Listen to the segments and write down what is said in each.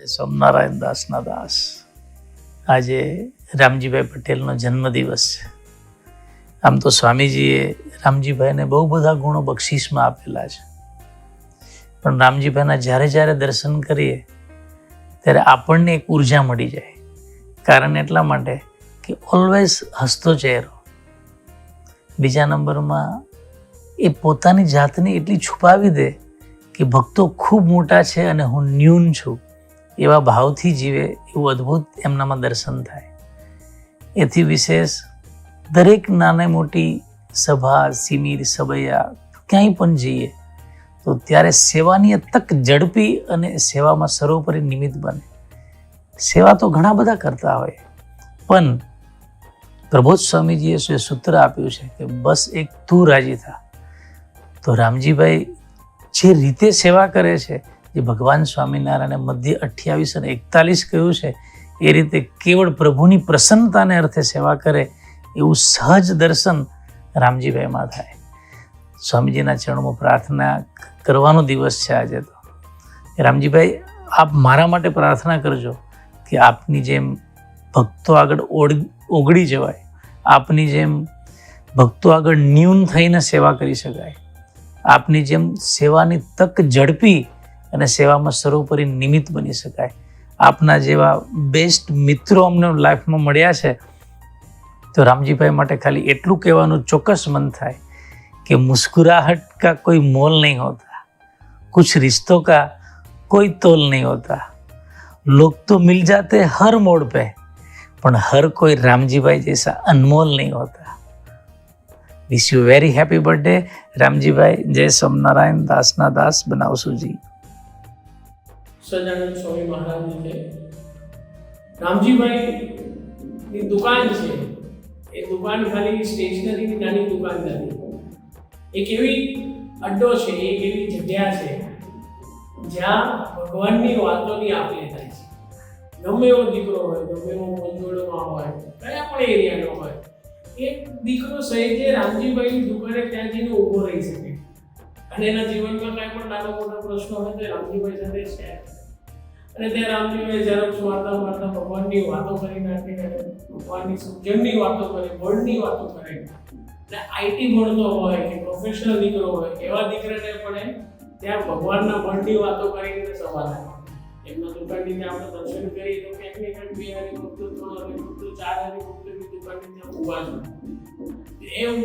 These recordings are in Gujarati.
સોમનારાયણ દાસના દાસ. આજે રામજીભાઈ પટેલનો જન્મદિવસ છે. આમ તો સ્વામીજીએ રામજીભાઈને બહુ બધા ગુણો બક્ષિસમાં આપેલા છે, પણ રામજીભાઈના જ્યારે જ્યારે દર્શન કરીએ ત્યારે આપણને એક ઉર્જા મળી જાય. કારણ એટલા માટે કે ઓલવેઝ હસતો ચહેરો. બીજા નંબરમાં એ પોતાની જાતને એટલી છુપાવી દે કે ભક્તો ખૂબ મોટા છે અને હું ન્યૂન છું એવા ભાવથી જીવે, એવું અદ્ભુત એમનામાં દર્શન થાય. એથી વિશેષ દરેક નાની મોટી સભા, શિબિર, સબૈયા ક્યાંય પણ જઈએ તો ત્યારે સેવાની તક ઝડપી અને સેવામાં સર્વોપરી નિમિત્ત બને. સેવા તો ઘણા બધા કરતા હોય, પણ પ્રબોધ સ્વામીજીએ સૂત્ર આપ્યું છે કે બસ એક તું રાજી થા. તો રામજીભાઈ જે રીતે સેવા કરે છે, જે ભગવાન સ્વામિનારાયણે મધ્ય 28 અને 41 કહ્યું છે, એ રીતે કેવળ પ્રભુની પ્રસન્નતાને અર્થે સેવા કરે એવું સહજ દર્શન રામજીભાઈમાં થાય. સ્વામીજીના ચરણોમાં પ્રાર્થના કરવાનો દિવસ છે આજે. તો રામજીભાઈ, આપ મારા માટે પ્રાર્થના કરજો કે આપની જેમ ભક્તો આગળ ઓગળી જવાય, આપની જેમ ભક્તો આગળ ન્યૂન થઈને સેવા કરી શકાય, આપની જેમ સેવાની તક ઝડપી અને સેવામાં સર્વોપરી નિમિત્ત બની શકાય. આપના જેવા બેસ્ટ મિત્રો અમને લાઈફમાં મળ્યા છે. તો રામજીભાઈ માટે ખાલી એટલું કહેવાનું ચોક્કસ મન થાય कि मुस्कुराहट का कोई मोल नहीं होता, कुछ रिश्तों का कोई तोल नहीं होता, लोग तो मिल जाते हर मोड़ पे, पर हर कोई रामजीभाई जैसा अनमोल नहीं होता. Wish you very happy birthday Ramjibhai. जय सोमनारायण दासना दास बनावसूजी. સજાનંદ સ્વામી મહારાજની છે. રામજીભાઈ ની દુકાન છે, એ દુકાન ખાલી સ્ટેશનરીની નાની દુકાન નથી. એક એવી અડ્ડો છે, એક એવી જગ્યા છે જ્યાં ભગવાનની વાતોની આપ-લે થાય છે. ગમે એવો દીકરો હોય, ગમે એવો મંજોળોમાં હોય, કયા પણ એરિયાનો હોય, એક દીકરો સહેજે રામજીભાઈની દુકાને ત્યાં જઈને ઊભો રહી શકે અને એના જીવનમાં કાંઈ પણ નાનો મોટો પ્રશ્ન હોય તો રામજીભાઈ સાથે શેર કરે. અને ત્યાં રામજીભાઈ ઝડપ મારતા મારતા ભગવાનની વાતો કરી નાખે, ભગવાનની સમજણની વાતો કરે, બળની વાતો કરે. આઈટી ભણતો હોય કે પ્રોફેશનલ દીકરો હોય, એવા દીકરાને પણ ત્યાં ભગવાનના બળની વાતો કરીને સમાધાન. એમના દુકાનની ત્યાં આપણે દર્શન કરીએ તો ક્યાંક ને ક્યાંક 2 હરિભક્તો, 3 હરિભક્તો, 4 હરિભક્તોની દુકાનની ત્યાં ઊભા છે. એવું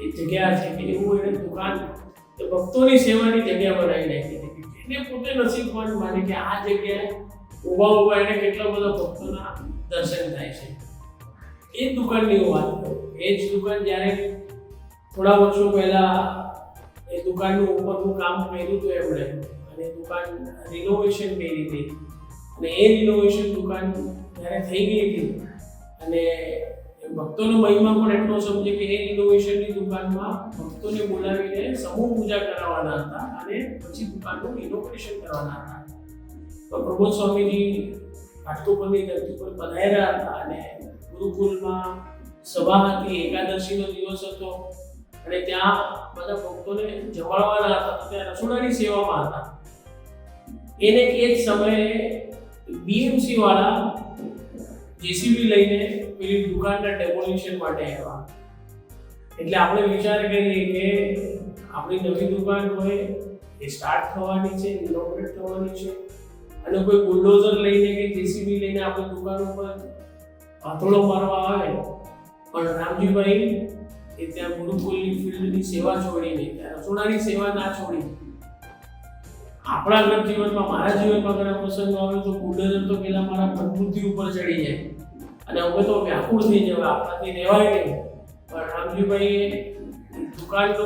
એ જગ્યા છે કે એવું એને દુકાન એ ભક્તોની સેવાની જગ્યા બનાવી નાખી છે. એને પોતે નસીબવાન માને કે આ જગ્યાએ ઊભા એને કેટલા બધા ભક્તોના દર્શન થાય છે. એ દુકાનની વાત કરું. એ જ દુકાન જ્યારે થોડા વર્ષો પહેલા એ દુકાનનું ઉપરનું કામ કર્યું હતું એમણે, અને દુકાન રિનોવેશન કરી હતી, અને એ રિનોવેશન દુકાન જ્યારે થઈ ગઈ હતી અને ભક્તોનો મહિમા પણ એટલો સમજે કે એ રિનોવેશનની દુકાનમાં ભક્તોને બોલાવીને સમૂહ પૂજા કરાવવાના હતા અને પછી દુકાનનું રિનોવેશન કરવાના હતા. તો પ્રબોધ સ્વામીજી ઘાટકોપરની ધરતી પર પધાર્યા હતા અને ગુરુકુલમાં સભા હતી, એકાદશીનો દિવસ હતો અને ત્યાં બધા ભક્તોને જમાડવાના હતા. તો ત્યાં રસોડાની સેવામાં હતા. એને એ જ સમયે બીએમસી વાળા જેસીબી લઈને પેલી દુકાનના ડેમોલિશન માટે આવ્યા. એટલે આપણે વિચાર કરીએ કે આપણી નવી દુકાન હોય, એ સ્ટાર્ટ થવાની છે, ઇનોગ્રેટ થવાની છે, અને કોઈ બુલડોઝર લઈને કે જેસીબી લઈને આપણી દુકાન ઉપર હાથોડો મારવા આવે. પણ રામજીભાઈ એ ત્યાં ગુરુકુલની ફિલ્ડની સેવા છોડીને, ત્યાં રસોડાની સેવા ના છોડી, આપણા ઘર જીવનમાં, મારા જીવનમાં ઘણા પ્રસંગો આવે તો બુલડોઝર તો પેલા મારા મનબુદ્ધિ ઉપર ચડી જાય અને હવે તો વ્યાકુળ થઈ જવા, આપણાથી રહેવાય નહીં. પણ રામજીભાઈએ દુકાનનો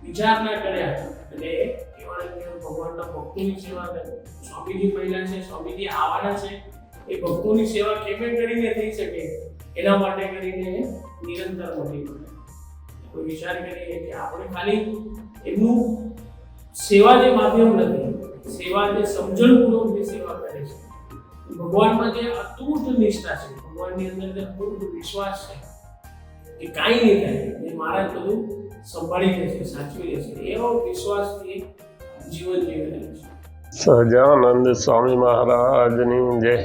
વિચાર ના કર્યા અને કેવળ ભગવાનના ભક્તોની સેવા કરી. સ્વામીજી મહિલા છે, સ્વામીજી આવવાના છે, એ ભક્તોની સેવા કેમ કરીને થઈ શકે એના માટે કરીને નિરંતર મોટી પડે. કોઈ વિચાર કરીએ કે આપણે ખાલી એમનું સેવા જે માધ્યમ નથી, સેવા જે સમજણપૂર્વક જે સેવા કરે છે, ભગવાનમાં જે અતૂટ નિષ્ઠા છે, ભગવાનની અંદર જે અતૂટ વિશ્વાસ છે, એ કાંઈ નહીં થાય, એ મારા બધું સંભાળી લેશે, સાચવી લેશે, એવો વિશ્વાસથી જીવન જીવી રહ્યું છે. સહજાનંદ સ્વામી મહારાજની જય.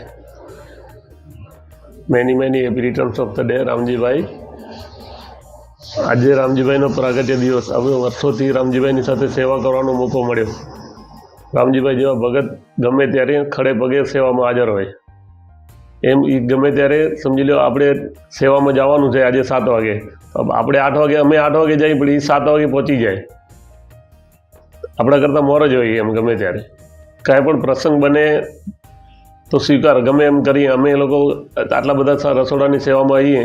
Many happy returns of the day Ramjibhai. આજે રામજીભાઈનો પ્રાગટ્ય દિવસ. હવે વર્ષોથી રામજીભાઈની સાથે સેવા કરવાનો મોકો મળ્યો. રામજીભાઈ જેવા ભગત ગમે ત્યારે ખડે પગે સેવામાં હાજર હોય. એમ એ ગમે ત્યારે સમજી લો આપણે સેવામાં જવાનું છે આજે 7 વાગે, આપણે 8 વાગે, અમે 8 વાગે જઈએ પણ એ 7 વાગે પહોંચી જાય. આપણા કરતાં મોર જ હોય એમ ગમે ત્યારે. કાંઈ પણ પ્રસંગ બને તો સ્વીકાર ગમે એમ કરીએ. અમે એ લોકો આટલા બધા રસોડાની સેવામાં આવીએ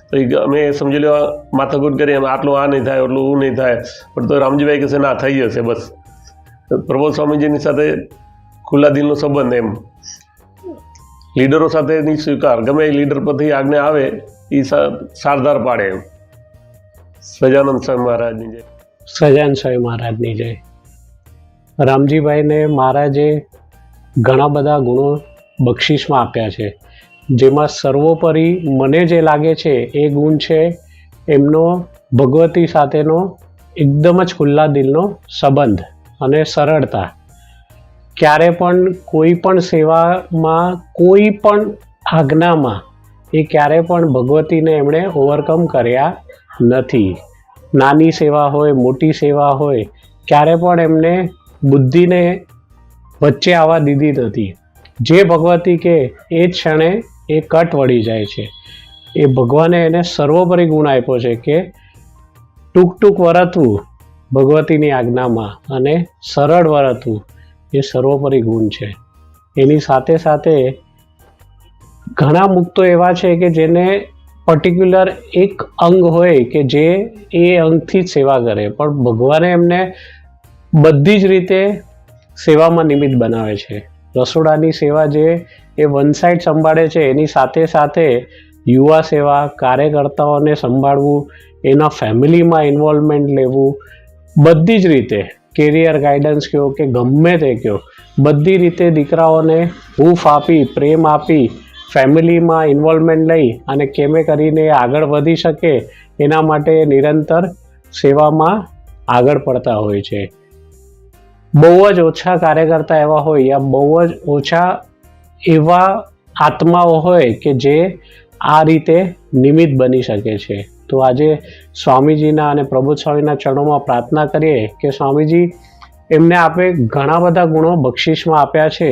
તો અમે સમજી લો માથાકૂટ કરીએ, અમે આટલું આ નહીં થાય, એટલું નહીં થાય, પણ તો રામજીભાઈ કહેશે ના થઈ જશે. બસ પ્રબોધ સ્વામીજીની સાથે ખુલ્લા દિલનો સંબંધ. એમ લીડરો સાથેની સ્વીકાર, ગમે એ લીડર પરથી આજ્ઞા આવે એ સારધાર પાડે. એમ સહજાનંદ સ્વામી મહારાજની જય. સહજાનંદ સ્વામી મહારાજની જય. રામજીભાઈને મહારાજે ઘણા બધા ગુણો બક્ષિસમાં આપ્યા છે, જેમાં સર્વોપરી મને જે લાગે છે એ ગુણ છે એમનો ભગવતી સાથેનો એકદમ જ ખુલ્લા દિલનો સંબંધ અને સરળતા. ક્યારે પણ કોઈ પણ સેવામાં, કોઈ પણ આજ્ઞામાં એ ક્યારે પણ ભગવતીને એમણે ઓવરકમ કર્યા નથી. નાની સેવા હોય, મોટી સેવા હોય, ક્યારે પણ એમને બુદ્ધિને વચ્ચે આવવા દીધી નથી. જે ભગવતી કે એ જ ક્ષણે એ કટ વળી જાય છે. એ ભગવાને એને સર્વોપરી ગુણ આપ્યો છે કે ટૂંક વર્તવું ભગવતીની આજ્ઞામાં અને સરળ વર્તવું એ સર્વોપરી ગુણ છે. એની સાથે સાથે ઘણા મુક્તો એવા છે કે જેને પર્ટિક્યુલર એક અંગ હોય કે જે એ અંગથી જ સેવા કરે, પણ ભગવાને એમને બધી જ રીતે સેવામાં નિમિત્ત બનાવે છે. રસોડાની સેવા જે એ વન સાઇડ સંભાળે છે, એની સાથે સાથે યુવા સેવા, કાર્યકર્તાઓને સંભાળવું, એના ફેમિલીમાં ઇન્વોલ્વમેન્ટ લેવું, બધી જ રીતે કેરિયર ગાઈડન્સ કહો કે ગમે તે કહો, બધી રીતે દીકરાઓને હૂંફ આપી, પ્રેમ આપી, ફેમિલીમાં ઇન્વોલ્વમેન્ટ લઈ અને કેમે કરીને આગળ વધી શકે એના માટે નિરંતર સેવામાં આગળ પડતા હોય છે. બહુ જ ઓછા કાર્યકર્તા એવા હોય યા બહુ જ ઓછા એવા આત્માઓ હોય કે જે આ રીતે નિમિત્ત બની શકે છે. તો આજે સ્વામીજીના અને પ્રબોધ સ્વામીના ચરણોમાં પ્રાર્થના કરીએ કે સ્વામીજી એમને આપે ઘણા બધા ગુણો બક્ષિસમાં આપ્યા છે,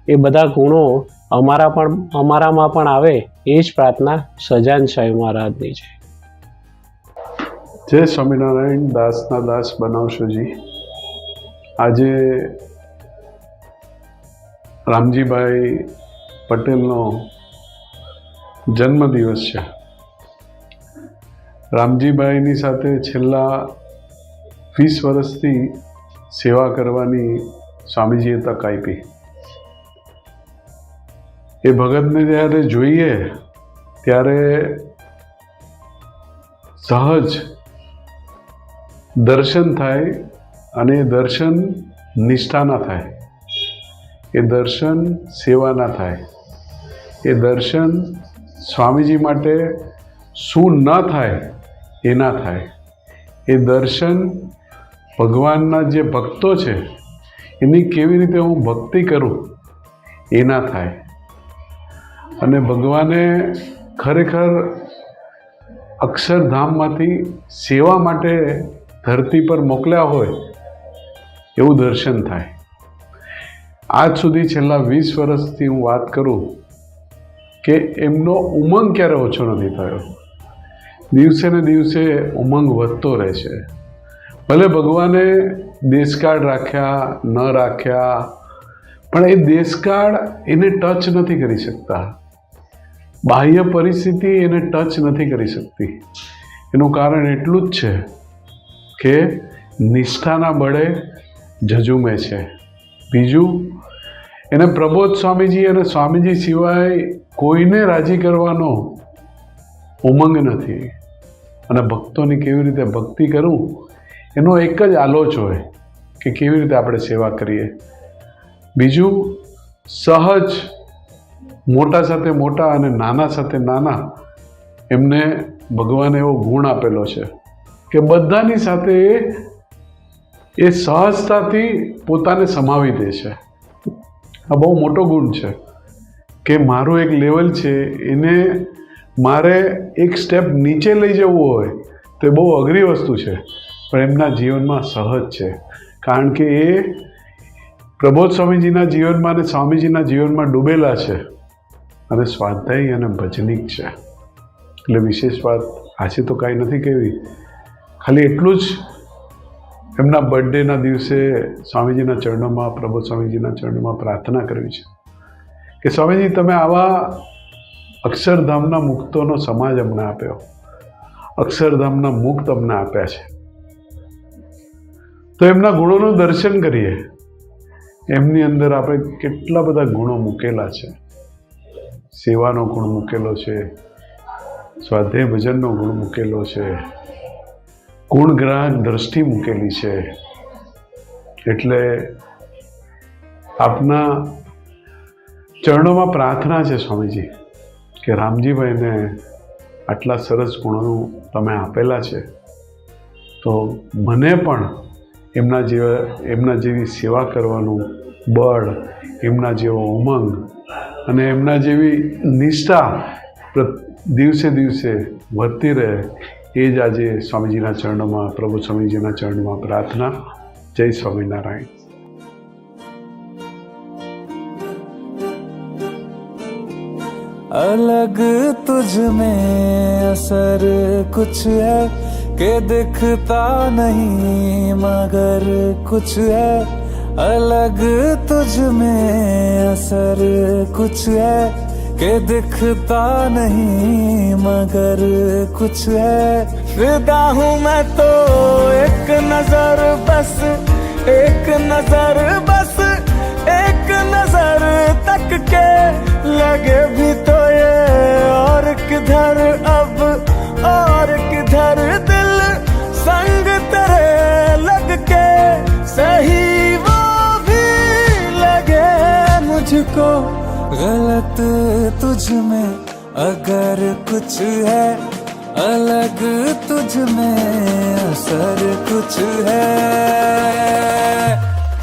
એ બધા ગુણો અમારામાં પણ આવે એ જ પ્રાર્થના સહજાનંદ સ્વામી મહારાજની છે. જય સ્વામિનારાયણ. દાસના દાસ બનાવશોજી. આજે રામજીભાઈ પટેલનો જન્મદિવસ છે. રામજીભાઈની સાથે છેલ્લા 20 વર્ષથી સેવા કરવાની સ્વામીજીએ તક આપી. એ ભગતને જ્યારે જોઈએ ત્યારે સહજ દર્શન થાય, અને એ દર્શન નિષ્ઠાના થાય, એ દર્શન સેવાના થાય, એ દર્શન સ્વામીજી માટે શું ન થાય એના થાય, એ દર્શન ભગવાનના જે ભક્તો છે એની કેવી રીતે હું ભક્તિ કરું એના થાય. અને ભગવાને ખરેખર અક્ષરધામમાંથી સેવા માટે ધરતી પર મોકલ્યા હોય એવું દર્શન થાય. આજ સુધી છેલ્લા 20 વર્ષથી હું વાત કરું કે એમનો ઉમંગ ક્યારે ઓછો નથી થયો. દિવસે ને દિવસે ઉમંગ વધતો રહે છે. ભલે ભગવાને દેશકાળ રાખ્યા ન રાખ્યા, પણ એ દેશકાળ એને ટચ નથી કરી શકતા. બાહ્ય પરિસ્થિતિ એને ટચ નથી કરી શકતી. એનું કારણ એટલું જ છે કે નિષ્ઠાના બળે ઝઝુમે છે. બીજું, એને પ્રબોધ સ્વામીજી અને સ્વામીજી સિવાય કોઈને રાજી કરવાનો ઉમંગ નથી. અને ભક્તોની કેવી રીતે ભક્તિ કરું એનો એક જ આલોચ હોય કે કેવી રીતે આપણે સેવા કરીએ. બીજું, સહજ મોટા સાથે મોટા અને નાના સાથે નાના એમને ભગવાને એવો ગુણ આપેલો છે કે બધાની સાથે એ સહજતાથી પોતાને સમાવી દે છે. આ બહુ મોટો ગુણ છે કે મારું એક લેવલ છે એને મારે એક સ્ટેપ નીચે લઈ જવું હોય તો એ બહુ અઘરી વસ્તુ છે, પણ એમના જીવનમાં સહજ છે. કારણ કે એ પ્રબોધ સ્વામીજીના જીવનમાં અને સ્વામીજીના જીવનમાં ડૂબેલા છે અને સ્વાધ્યાયી અને ભજનિક છે. એટલે વિશેષ વાત આજે તો કાંઈ નથી કહેવી, ખાલી એટલું જ એમના બર્થડેના દિવસે સ્વામીજીના ચરણોમાં, પ્રબોધ સ્વામીજીના ચરણોમાં પ્રાર્થના કરવી છે કે સ્વામીજી તમે આવા અક્ષરધામના મુક્તોનો સમાજ અમને આપ્યો, અક્ષરધામના મુક્ત અમને આપ્યા છે, તો એમના ગુણોનું દર્શન કરીએ. એમની અંદર આપણે કેટલા બધા ગુણો મૂકેલા છે. સેવાનો ગુણ મૂકેલો છે, સ્વાધ્યાય ભજનનો ગુણ મૂકેલો છે, ગુણગ્રાહક દ્રષ્ટિ મૂકેલી છે. એટલે આપના ચરણોમાં પ્રાર્થના છે સ્વામીજી કે રામજીભાઈને આટલા સરસ ગુણો તમે આપેલા છે, તો મને પણ એમના જેવી સેવા કરવાનું બળ, એમના જેવો ઉમંગ અને એમના જેવી નિષ્ઠા દિવસે દિવસે વધતી રહે. એ જ આજે સ્વામીજીના ચરણોમાં, પ્રભુ સ્વામીજીના ચરણોમાં પ્રાર્થના. જય સ્વામિનારાયણ. अलग तुझ में असर कुछ है कि दिखता नहीं मगर कुछ है. अलग तुझ में असर कुछ है कि दिखता नहीं मगर कुछ है. फिदा हूँ मैं तो एक नजर बस, एक नजर बस, एक नजर तक के लगे भी तो ये और किधर अब और किधर दिल संग तेरे लग के सही वो भी लगे मुझको. गलत तुझ में अगर कुछ है, अलग तुझ में असर कुछ है.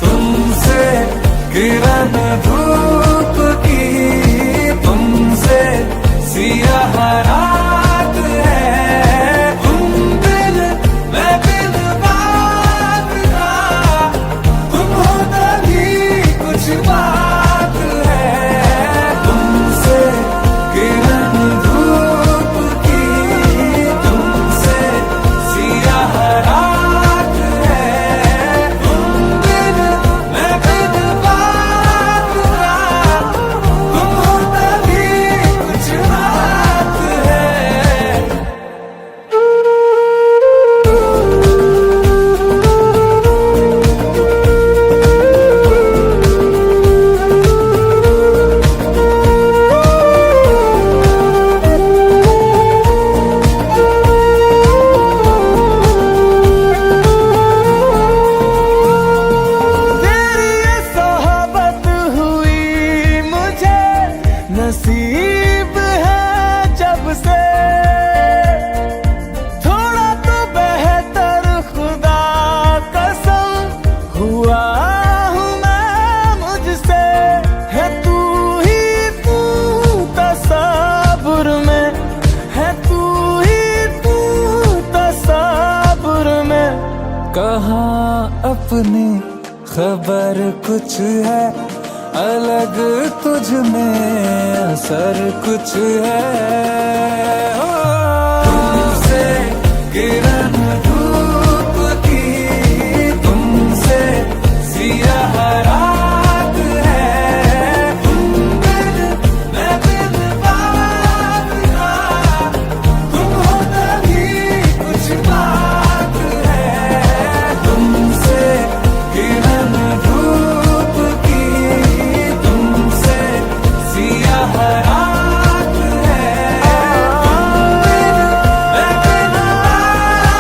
तुमसे किरण धूप की, तुमसे सियाह रात है. तुम बिन मैं बिन बात का, तुम हो तभी कुछ बात है. तुमसे किरण धूप की, तुमसे सियाह रात है. तुम बिन मैं बिन बात का, तुम हो तभी कुछ बात है. तेरी ये सोहबत हुई मुझे नसीब है जब से. थोड़ा तो बेहतर खुदा कसम हुआ हूँ मैं मुझसे. है तू ही तू तसब्बुर में, है तू ही तू तसब्बुर में. कहाँ अपनी खबर कुछ है, अलग तुझ में असर कुछ है. तुमसे किरण धूप की, तुमसे सियाह रात है. तुम बिन मैं बिन बात का, तुम हो तभी कुछ बात है. तुमसे किरण धूप की, तुमसे सियाह रात है. तुम बिन मैं बिन बात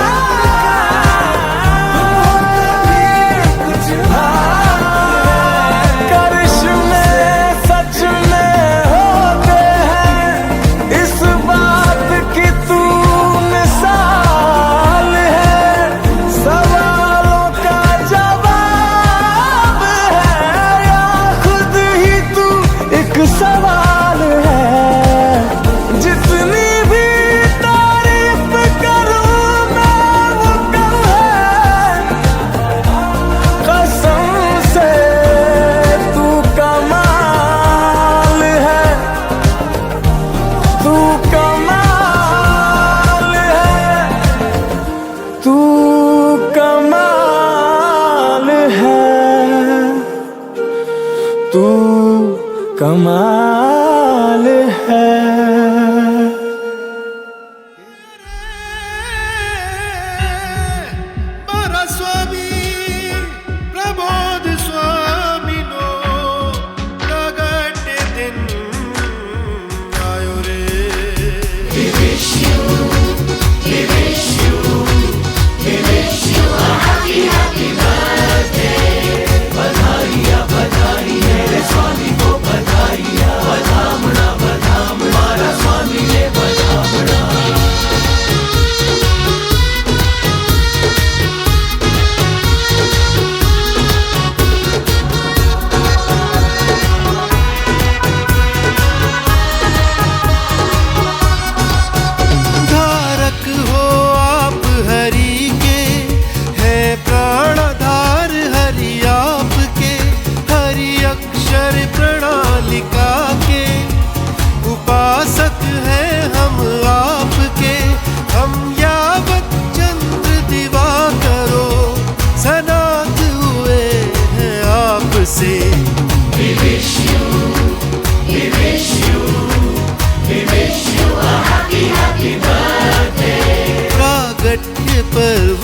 कमाल है। मारा स्वामी प्रबोध स्वामी नो प्रगटे दिन आयो रे। धारक हो आप हरि के, है प्राणधार हरि आपके, हरि अक्षर प्रणालिका के उपासक है हम आपके। हम यावत चंद्र दिवा करो सनात हुए हैं आपसे। प्रागट्य पर्व